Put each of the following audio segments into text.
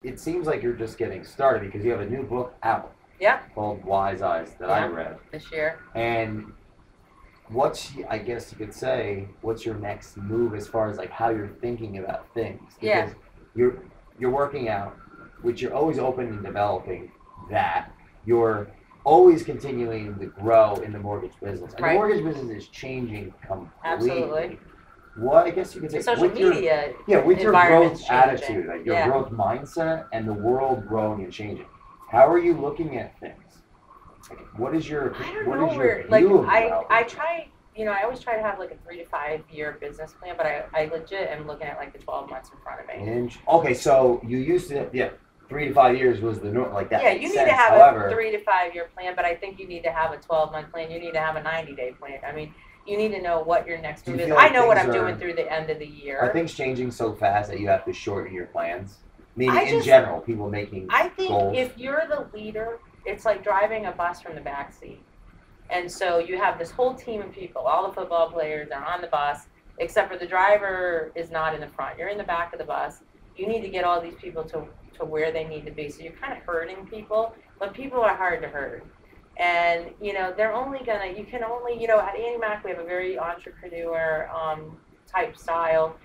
it seems like you're just getting started because you have a new book out. Yeah. Called Wise Eyes that I read this year. And I guess you could say, what's your next move as far as like how you're thinking about things? Because you're working out, which you're always open and developing that. You're always continuing to grow in the mortgage business. And the mortgage business is changing completely. Absolutely. What I guess you could say social media. With your growth attitude, like your growth mindset and the world growing and changing. How are you looking at things? What is your view of I try, I always try to have like a 3 to 5 year business plan, but I legit am looking at like the 12 months in front of me. Okay, so you used to 3 to 5 years was the norm, like that. Yeah, you need to have a 3 to 5 year plan, but I think you need to have a 12-month plan. You need to have a 90-day plan. I mean, you need to know what your next move is. I know what I'm doing through the end of the year. Are things changing so fast that you have to shorten your plans? Meaning, in general, people making goals? I think if you're the leader, it's like driving a bus from the back seat. And so you have this whole team of people, all the football players are on the bus, except for the driver is not in the front. You're in the back of the bus. You need to get all these people to where they need to be. So you're kind of herding people, but people are hard to herd. And, they're only going to, you can only, at Annie Mac, we have a very entrepreneur type style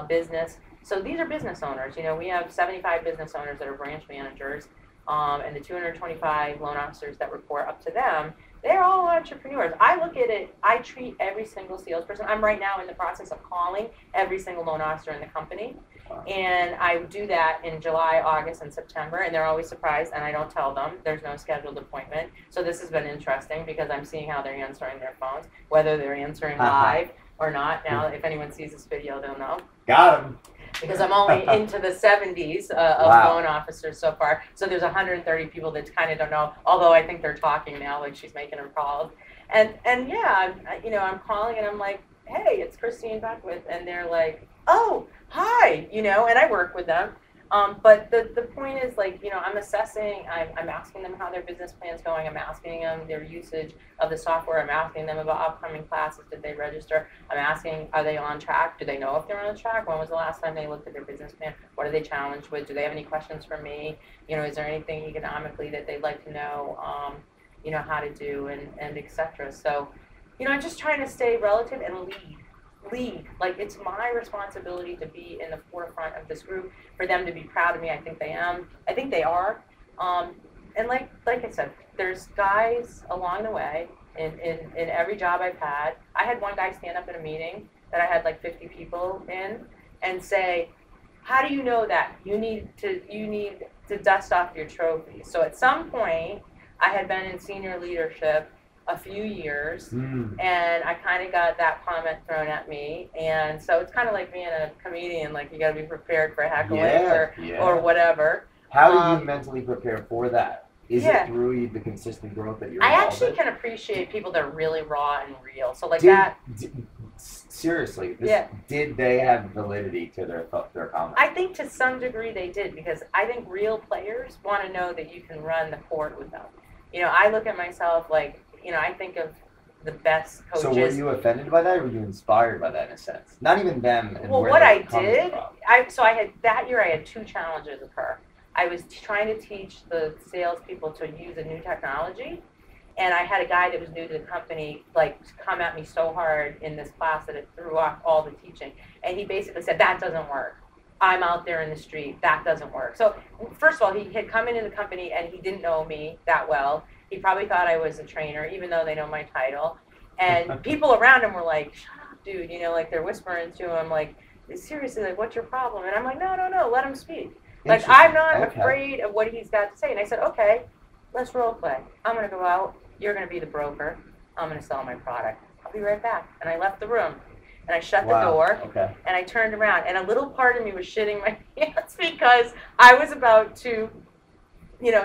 business. So these are business owners. We have 75 business owners that are branch managers, and the 225 loan officers that report up to them. They're all entrepreneurs. I look at it, I treat every single salesperson. I'm right now in the process of calling every single loan officer in the company. And I do that in July, August, and September, and they're always surprised, and I don't tell them. There's no scheduled appointment. So this has been interesting because I'm seeing how they're answering their phones, whether they're answering live or not. Now, if anyone sees this video, they'll know. Got them. Because I'm only into the 70s of loan officers so far. So there's 130 people that kind of don't know, although I think they're talking now, like she's making them calls. And yeah, I'm calling and I'm like, hey, it's Christine Beckwith. And they're like, oh, hi, and I work with them. But the point is, like, I'm assessing, I'm asking them how their business plan's going. I'm asking them their usage of the software. I'm asking them about upcoming classes. Did they register? I'm asking, are they on track? Do they know if they're on track? When was the last time they looked at their business plan? What are they challenged with? Do they have any questions for me? Is there anything economically that they'd like to know, how to do and et cetera. So, I'm just trying to stay relative and lead. Like, it's my responsibility to be in the forefront of this group, for them to be proud of me. I think they are. And like I said, there's guys along the way in every job I've had. I had one guy stand up in a meeting that I had like 50 people in and say, how do you know that? You need to dust off your trophies. So at some point, I had been in senior leadership a few years, and I kind of got that comment thrown at me. And so it's kind of like being a comedian, like you got to be prepared for heckling or whatever. How do you mentally prepare for that? Is it through the consistent growth that you're I actually can appreciate people that are really raw and real. So like seriously, did they have validity to their comments? I think to some degree they did, because I think real players want to know that you can run the court with them. I look at myself like, I think of the best coaches. So were you offended by that, or were you inspired by that in a sense? Not even them. And well, what I did, that year I had 2 challenges occur. I was trying to teach the salespeople to use a new technology, and I had a guy that was new to the company like come at me so hard in this class that it threw off all the teaching. And he basically said, that doesn't work. I'm out there in the street. That doesn't work. So first of all, he had come into the company and he didn't know me that well. He probably thought I was a trainer, even though they know my title. And people around him were like, shut up, dude. Like they're whispering to him, like, seriously, like, what's your problem? And I'm like, no, let him speak. Like, I'm not afraid of what he's got to say. And I said, okay, let's role play. I'm going to go out. You're going to be the broker. I'm going to sell my product. I'll be right back. And I left the room. And I shut the door. And I turned around. And a little part of me was shitting my pants because I was about to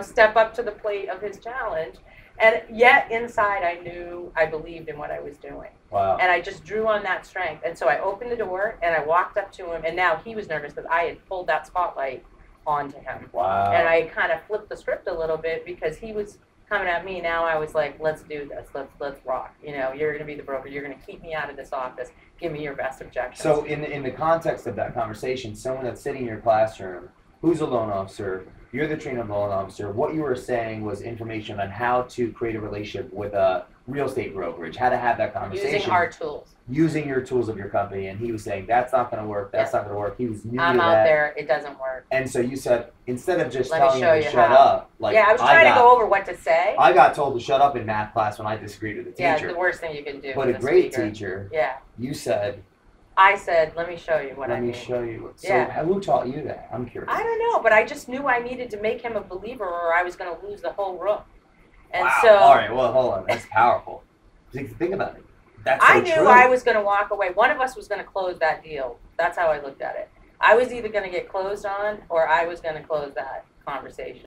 step up to the plate of his challenge. And yet inside I believed in what I was doing. Wow. And I just drew on that strength. And so I opened the door and I walked up to him, and now he was nervous because I had pulled that spotlight onto him. Wow. And I kind of flipped the script a little bit because he was coming at me. Now I was like, let's do this. Let's rock. You're going to be the broker. You're going to keep me out of this office. Give me your best objections. So in the context of that conversation, someone that's sitting in your classroom who's a loan officer, you're the trained loan officer. What you were saying was information on how to create a relationship with a real estate brokerage, how to have that conversation. Using our tools. Using your tools of your company. And he was saying, that's not going to work. That's not going to work. He was new to that. I'm out there. It doesn't work. And so you said, instead of just telling him to shut up. Like, yeah, I was trying to go over what to say. I got told to shut up in math class when I disagreed with the teacher. Yeah, the worst thing you can do. But a great teacher. Yeah. You said. I said, let me show you what I mean. Let me show you. So who taught you that? I'm curious. I don't know, but I just knew I needed to make him a believer or I was going to lose the whole room. And wow. so. All right, well, hold on. That's powerful. Think about it. That's so I knew true. I was going to walk away. One of us was going to close that deal. That's how I looked at it. I was either going to get closed on or I was going to close that conversation.